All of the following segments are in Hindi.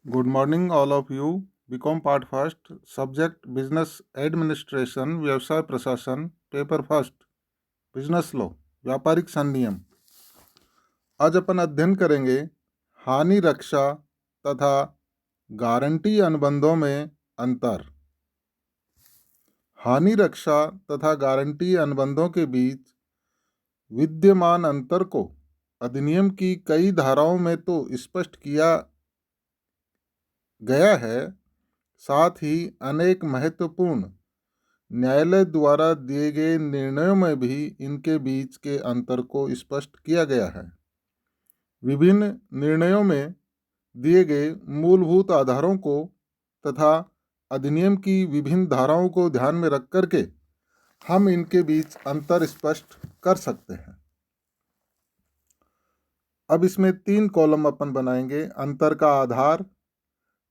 Good morning, all of you. BCom Part First, Subject Business Administration, व्यवसाय प्रशासन, पेपर फर्स्ट, बिजनेस लॉ, व्यापारिक संनियम। आज अपन अध्ययन करेंगे हानि रक्षा तथा गारंटी अनुबंधों में अंतर। हानि रक्षा तथा गारंटी अनुबंधों के बीच विद्यमान अंतर को अधिनियम की कई धाराओं में तो स्पष्ट किया गया है, साथ ही अनेक महत्वपूर्ण न्यायालय द्वारा दिए गए निर्णयों में भी इनके बीच के अंतर को स्पष्ट किया गया है। विभिन्न निर्णयों में दिए गए मूलभूत आधारों को तथा अधिनियम की विभिन्न धाराओं को ध्यान में रख करके हम इनके बीच अंतर स्पष्ट कर सकते हैं। अब इसमें 3 कॉलम अपन बनाएंगे। अंतर का आधार,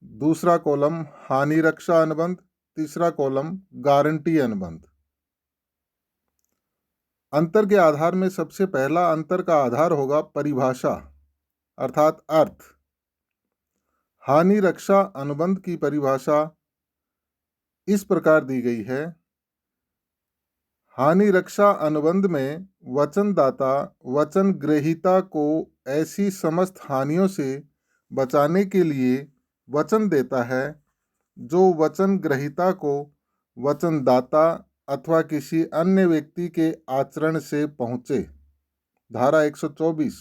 दूसरा कॉलम हानि रक्षा अनुबंध, तीसरा कॉलम गारंटी अनुबंध। अंतर के आधार में सबसे पहला अंतर का आधार होगा परिभाषा अर्थात अर्थ। हानि रक्षा अनुबंध की परिभाषा इस प्रकार दी गई है। हानि रक्षा अनुबंध में वचनदाता वचन ग्रहीता को ऐसी समस्त हानियों से बचाने के लिए वचन देता है जो वचन ग्रहीता को वचनदाता अथवा किसी अन्य व्यक्ति के आचरण से पहुँचे। धारा 124।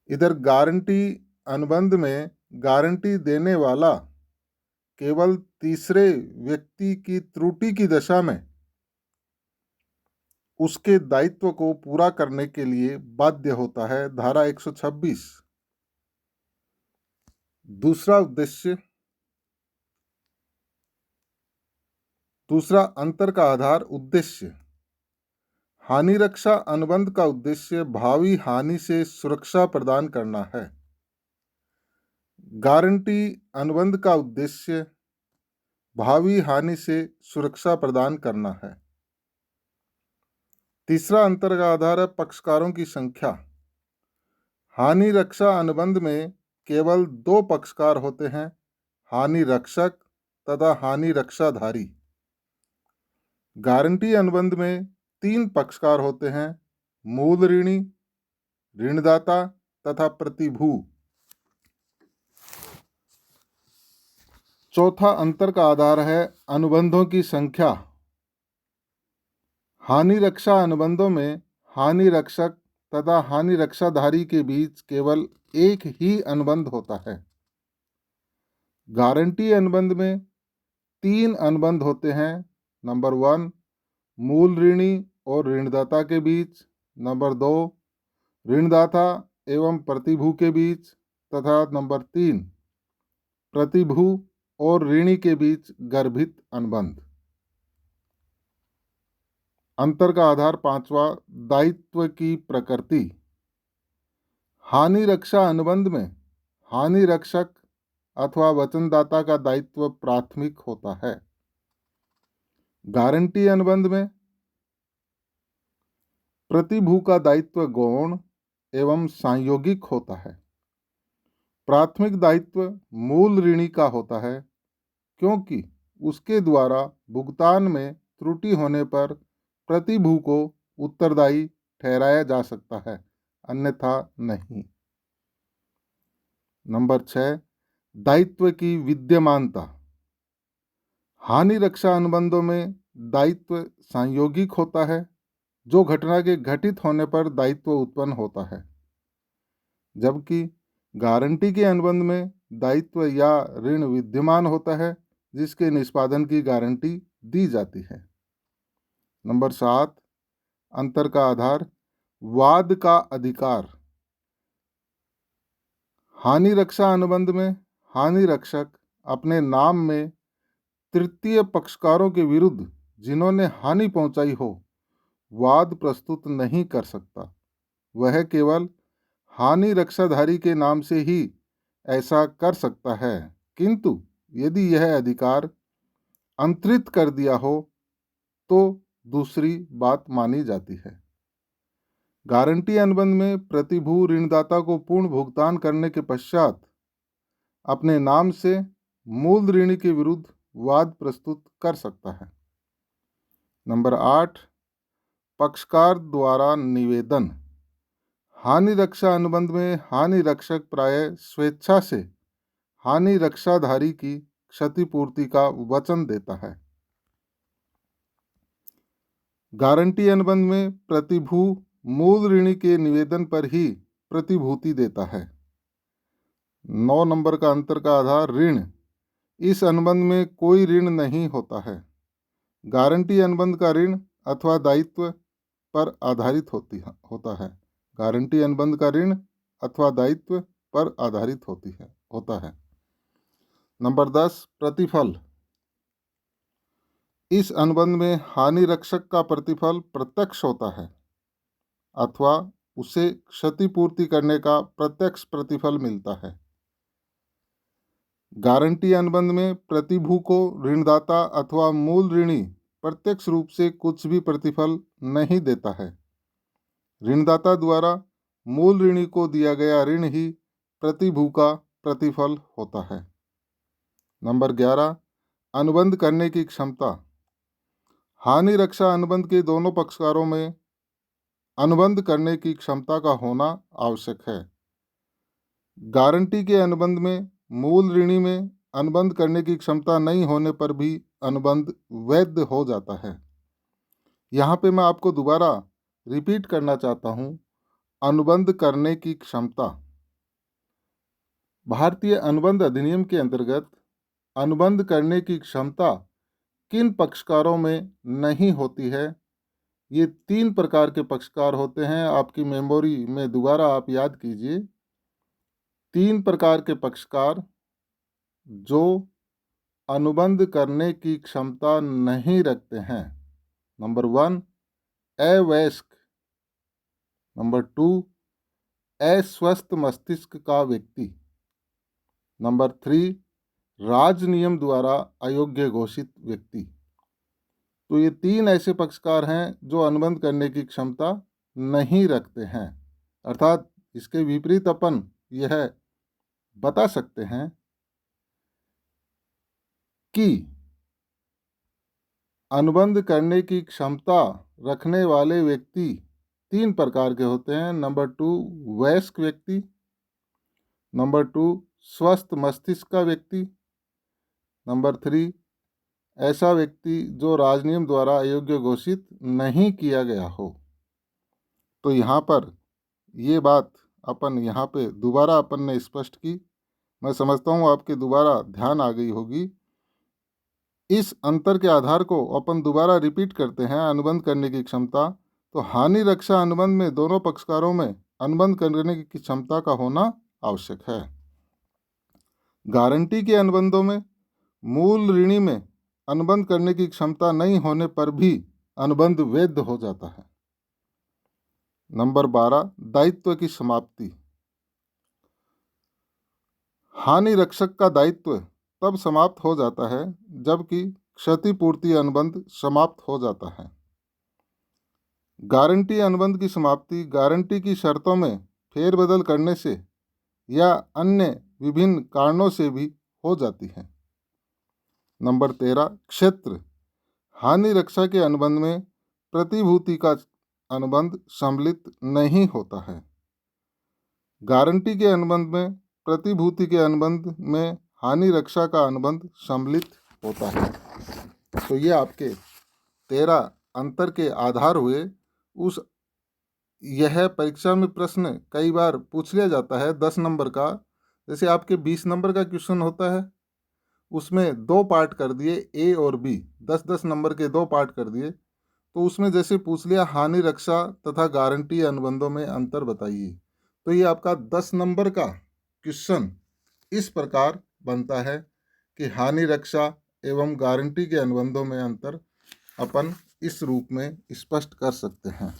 इधर गारंटी अनुबंध में गारंटी देने वाला केवल तीसरे व्यक्ति की त्रुटि की दशा में उसके दायित्व को पूरा करने के लिए बाध्य होता है। धारा 126। दूसरा अंतर का आधार उद्देश्य। हानि रक्षा अनुबंध का उद्देश्य भावी हानि से सुरक्षा प्रदान करना है। गारंटी अनुबंध का उद्देश्य भावी हानि से सुरक्षा प्रदान करना है। तीसरा अंतर का आधार है पक्षकारों की संख्या। हानि रक्षा अनुबंध में केवल 2 पक्षकार होते हैं, हानि रक्षक तथा हानि रक्षाधारी। गारंटी अनुबंध में 3 पक्षकार होते हैं, मूल ऋणी, ऋणदाता तथा प्रतिभू। चौथा अंतर का आधार है अनुबंधों की संख्या। हानि रक्षा अनुबंधों में हानि रक्षक तथा हानि रक्षाधारी के बीच केवल एक ही अनुबंध होता है। गारंटी अनुबंध में 3 अनुबंध होते हैं। नंबर 1 मूल ऋणी और ऋणदाता के बीच, नंबर 2 ऋणदाता एवं प्रतिभू के बीच तथा नंबर 3 प्रतिभू और ऋणी के बीच गर्भित अनुबंध। अंतर का आधार 5वां दायित्व की प्रकृति। हानि रक्षा अनुबंध में हानि रक्षक अथवा वचनदाता का दायित्व प्राथमिक होता है। गारंटी अनुबंध में प्रतिभू का दायित्व गौण एवं सांयोगिक होता है। प्राथमिक दायित्व मूल ऋणी का होता है क्योंकि उसके द्वारा भुगतान में त्रुटि होने पर प्रतिभू को उत्तरदायी ठहराया जा सकता है, अन्यथा नहीं। नंबर 6 दायित्व की विद्यमानता। हानि रक्षा अनुबंधों में दायित्व सांयोगिक होता है, जो घटना के घटित होने पर दायित्व उत्पन्न होता है, जबकि गारंटी के अनुबंध में दायित्व या ऋण विद्यमान होता है जिसके निष्पादन की गारंटी दी जाती है। नंबर 7 अंतर का आधार वाद का अधिकार। हानि रक्षा अनुबंध में हानि रक्षक अपने नाम में तृतीय पक्षकारों के विरुद्ध जिन्होंने हानि पहुंचाई हो वाद प्रस्तुत नहीं कर सकता। वह केवल हानि रक्षाधारी के नाम से ही ऐसा कर सकता है, किंतु यदि यह अधिकार अंतरित कर दिया हो तो दूसरी बात मानी जाती है। गारंटी अनुबंध में प्रतिभू ऋणदाता को पूर्ण भुगतान करने के पश्चात अपने नाम से मूल ऋणी के विरुद्ध वाद प्रस्तुत कर सकता है। नंबर 8, पक्षकार द्वारा निवेदन। हानि रक्षा अनुबंध में हानि रक्षक प्रायः स्वेच्छा से हानि रक्षाधारी की क्षतिपूर्ति का वचन देता है। गारंटी अनुबंध में प्रतिभू मूल ऋणी के निवेदन पर ही प्रतिभूति देता है। 9 नंबर का अंतर का आधार ऋण। इस अनुबंध में कोई ऋण नहीं होता है। गारंटी अनुबंध का ऋण अथवा दायित्व पर आधारित होता है। गारंटी अनुबंध का ऋण अथवा दायित्व पर आधारित होता है। नंबर 10, प्रतिफल। इस अनुबंध में हानि रक्षक का प्रतिफल प्रत्यक्ष होता है अथवा उसे क्षतिपूर्ति करने का प्रत्यक्ष प्रतिफल मिलता है। गारंटी अनुबंध में प्रतिभू को ऋणदाता अथवा मूल ऋणी प्रत्यक्ष रूप से कुछ भी प्रतिफल नहीं देता है। ऋणदाता द्वारा मूल ऋणी को दिया गया ऋण ही प्रतिभू का प्रतिफल होता है। नंबर 11, अनुबंध करने की क्षमता। हानि रक्षा अनुबंध के दोनों पक्षकारों में अनुबंध करने की क्षमता का होना आवश्यक है। गारंटी के अनुबंध में मूल ऋणी में अनुबंध करने की क्षमता नहीं होने पर भी अनुबंध वैध हो जाता है। यहाँ पे मैं आपको दोबारा रिपीट करना चाहता हूँ, अनुबंध करने की क्षमता। भारतीय अनुबंध अधिनियम के अंतर्गत अनुबंध करने की क्षमता किन पक्षकारों में नहीं होती है? ये 3 प्रकार के पक्षकार होते हैं। आपकी मेमोरी में दोबारा आप याद कीजिए। 3 प्रकार के पक्षकार जो अनुबंध करने की क्षमता नहीं रखते हैं। नंबर 1, अवयस्क। नंबर 2, अस्वस्थ मस्तिष्क का व्यक्ति। नंबर 3, राज नियम द्वारा अयोग्य घोषित व्यक्ति। तो ये 3 ऐसे पक्षकार हैं जो अनुबंध करने की क्षमता नहीं रखते हैं। अर्थात इसके विपरीत अपन यह बता सकते हैं कि अनुबंध करने की क्षमता रखने वाले व्यक्ति 3 प्रकार के होते हैं। नंबर 2, वयस्क व्यक्ति। नंबर 2, स्वस्थ मस्तिष्क का व्यक्ति। नंबर 3, ऐसा व्यक्ति जो राजनियम द्वारा अयोग्य घोषित नहीं किया गया हो। तो यहाँ पर ये बात अपन यहाँ पे दोबारा अपन ने स्पष्ट की। मैं समझता हूँ आपके दोबारा ध्यान आ गई होगी। इस अंतर के आधार को अपन दोबारा रिपीट करते हैं। अनुबंध करने की क्षमता, तो हानि रक्षा अनुबंध में दोनों पक्षकारों में अनुबंध करने की क्षमता का होना आवश्यक है। गारंटी के अनुबंधों में मूल ऋणी में अनुबंध करने की क्षमता नहीं होने पर भी अनुबंध वैध हो जाता है। नंबर 12, दायित्व की समाप्ति। हानि रक्षक का दायित्व तब समाप्त हो जाता है जबकि क्षतिपूर्ति अनुबंध समाप्त हो जाता है। गारंटी अनुबंध की समाप्ति गारंटी की शर्तों में फेरबदल करने से या अन्य विभिन्न कारणों से भी हो जाती है। नंबर 13, क्षेत्र। हानि रक्षा के अनुबंध में प्रतिभूति का अनुबंध सम्मिलित नहीं होता है। गारंटी के अनुबंध में प्रतिभूति के अनुबंध में हानि रक्षा का अनुबंध सम्मिलित होता है। तो ये आपके 13 अंतर के आधार हुए। यह परीक्षा में प्रश्न कई बार पूछ लिया जाता है 10 नंबर का। जैसे आपके 20 नंबर का क्वेश्चन होता है, उसमें 2 पार्ट कर दिए, ए और बी, 10-10 नंबर के 2 पार्ट कर दिए। तो उसमें जैसे पूछ लिया हानि रक्षा तथा गारंटी अनुबंधों में अंतर बताइए, तो ये आपका 10 नंबर का क्वेश्चन इस प्रकार बनता है कि हानि रक्षा एवं गारंटी के अनुबंधों में अंतर अपन इस रूप में स्पष्ट कर सकते हैं।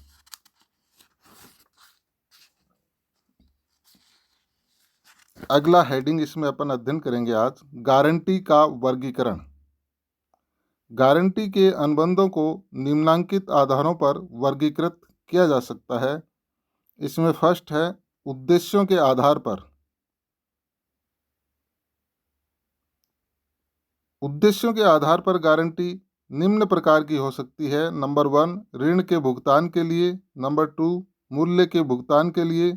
अगला हेडिंग इसमें अपन अध्ययन करेंगे आज, गारंटी का वर्गीकरण। गारंटी के अनुबंधों को निम्नांकित आधारों पर वर्गीकृत किया जा सकता है। इसमें फर्स्ट है उद्देश्यों के आधार पर। उद्देश्यों के आधार पर गारंटी निम्न प्रकार की हो सकती है। नंबर 1, ऋण के भुगतान के लिए। नंबर 2, मूल्य के भुगतान के लिए।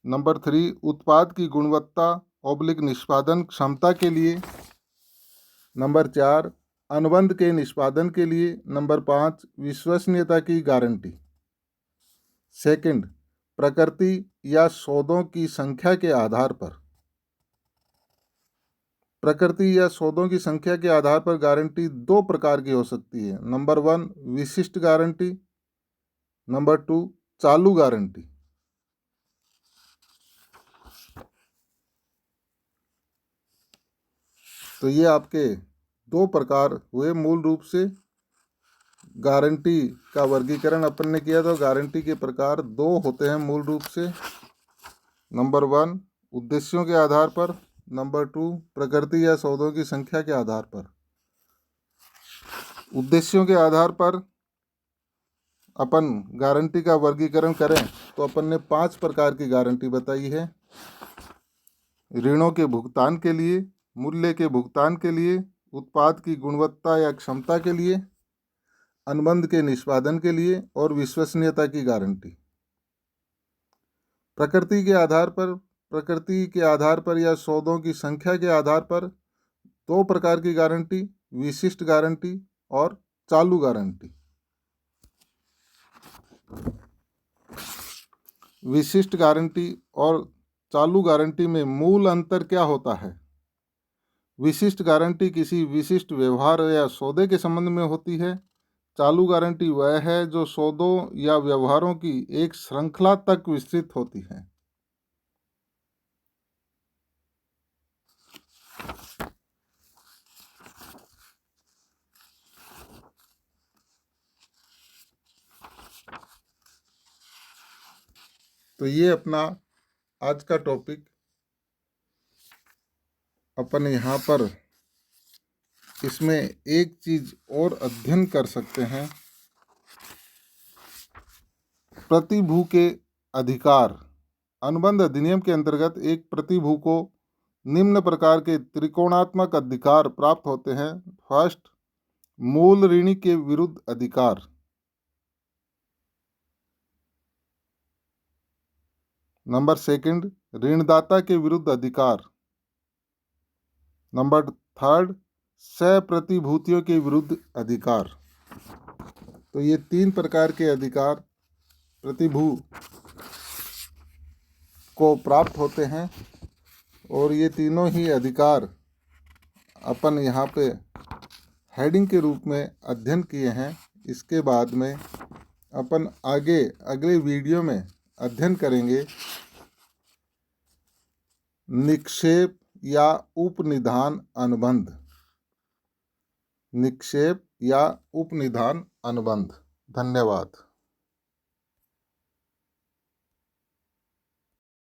नंबर 3, उत्पाद की गुणवत्ता ऑब्लिक निष्पादन क्षमता के लिए। नंबर 4, अनुबंध के निष्पादन के लिए। नंबर 5, विश्वसनीयता की गारंटी। सेकंड, प्रकृति या सौदों की संख्या के आधार पर। प्रकृति या सौदों की संख्या के आधार पर गारंटी दो प्रकार की हो सकती है। नंबर 1, विशिष्ट गारंटी। नंबर 2, चालू गारंटी। तो ये आपके दो प्रकार हुए। मूल रूप से गारंटी का वर्गीकरण अपन ने किया तो गारंटी के प्रकार दो होते हैं मूल रूप से। नंबर 1, उद्देश्यों के आधार पर। नंबर 2, प्रकृति या सौदों की संख्या के आधार पर। उद्देश्यों के आधार पर अपन गारंटी का वर्गीकरण करें तो अपन ने 5 प्रकार की गारंटी बताई है। ऋणों के भुगतान के लिए, मूल्य के भुगतान के लिए, उत्पाद की गुणवत्ता या क्षमता के लिए, अनुबंध के निष्पादन के लिए और विश्वसनीयता की गारंटी। प्रकृति के आधार पर या सौदों की संख्या के आधार पर दो प्रकार की गारंटी, विशिष्ट गारंटी और चालू गारंटी। विशिष्ट गारंटी और चालू गारंटी में मूल अंतर क्या होता है? विशिष्ट गारंटी किसी विशिष्ट व्यवहार या सौदे के संबंध में होती है। चालू गारंटी वह है जो सौदों या व्यवहारों की एक श्रृंखला तक विस्तृत होती है। तो ये अपना आज का टॉपिक अपन यहाँ पर इसमें एक चीज और अध्ययन कर सकते हैं। प्रतिभू के अधिकार। अनुबंध अधिनियम के अंतर्गत एक प्रतिभू को निम्न प्रकार के त्रिकोणात्मक अधिकार प्राप्त होते हैं। फर्स्ट, मूल ऋणी के विरुद्ध अधिकार। नंबर सेकंड, ऋणदाता के विरुद्ध अधिकार। नंबर थर्ड, सह-प्रतिभूतियों के विरुद्ध अधिकार। तो ये 3 प्रकार के अधिकार प्रतिभू को प्राप्त होते हैं और ये तीनों ही अधिकार अपन यहाँ पे हेडिंग के रूप में अध्ययन किए हैं। इसके बाद में अपन आगे अगले वीडियो में अध्ययन करेंगे निक्षेप या उपनिधान अनुबंध। निक्षेप या उपनिधान अनुबंध। धन्यवाद।